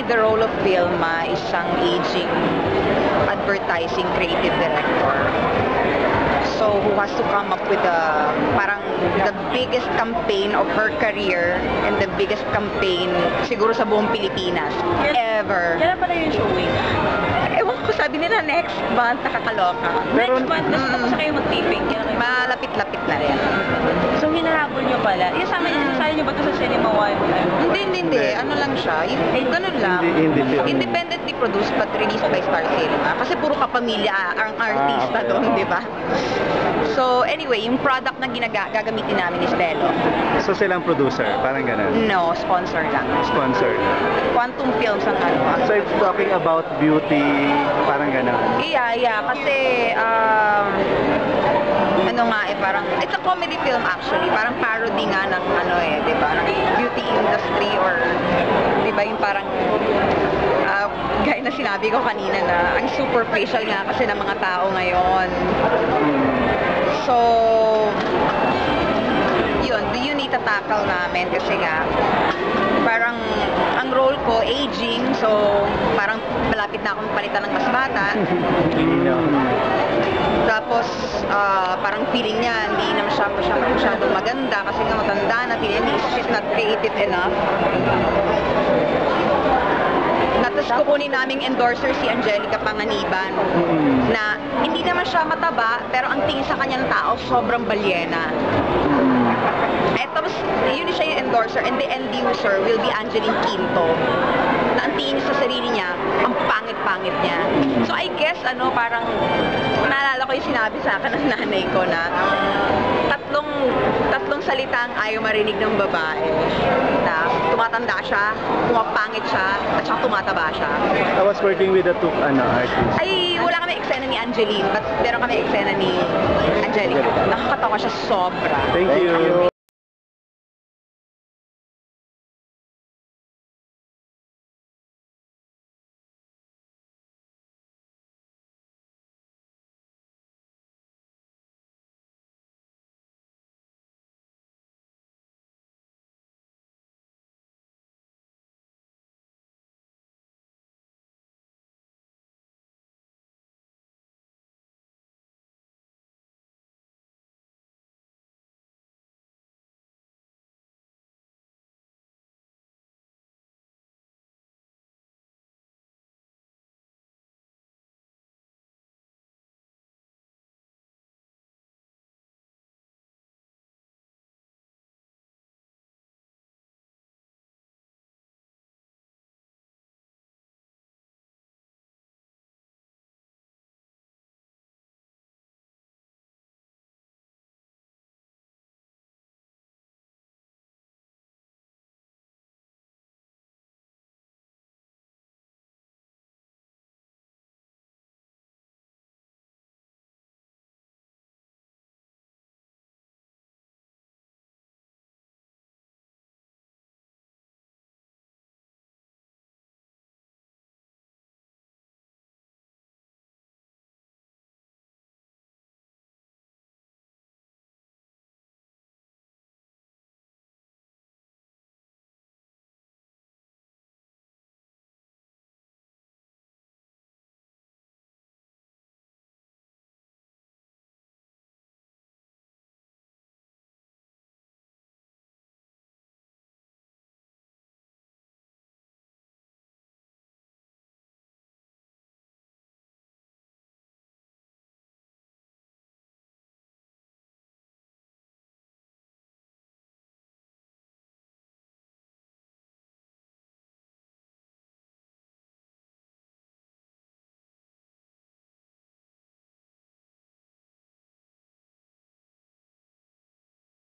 played the role of Vilma, isang aging advertising creative director. So, who has to come up with the biggest campaign of her career and the biggest campaign siguro sa buong Pilipinas ever. Kailan pala yung showing? Ewan ko, sabi nila next month, nakakaloka. Next month, tapos na kayo mag-taping. Malapit-lapit na rin. So, hinahabol nyo pala. Isasama nyo ba ito sa Cinema One? Hindi. Ano lang siya. Ganun lang. Independently produced but released by Star Cinema. Kasi puro kapamilya ang artista doon, di ba? So, anyway, yung product na gagamitin namin is Belo. So silang producer, parang ganun. No, sponsor lang. Sponsor. Quantum Films ang ano. So it's talking about beauty, parang ganun. Yeah. Kasi, parang, it's a comedy film actually. Parang parody nga ng di ba, ng beauty industry or, di ba, yung parang, gaya na sinabi ko kanina na ang superficial nga kasi ng mga tao ngayon. So, yun itatakal namin kasi nga, parang ang role ko, aging, so parang malapit na akong palitan ng mas bata. Tapos, parang feeling niya, hindi naman siya masyadong maganda kasi nga matanda na, feeling niya, she's not creative enough. Tapos kukunin naming endorser si Angelica Panganiban na hindi naman siya mataba pero ang tingin sa kanyang tao sobrang balyena. Tapos yun siya yung endorser and the end user will be Angeline Quinto na ang tingin sa sarili niya ang pangit-pangit niya. So I guess parang naalala ko yung sinabi sa akin ng nanay ko na tatlong salita ang ayaw marinig ng babae na tumatanda siya, pumapangit siya, at saka tumataba siya. I was working with the two artists. Ay, wala kami eksena ni Angeline, but meron kami eksena ni Angelica. Nakakatawa siya sobra. Thank you.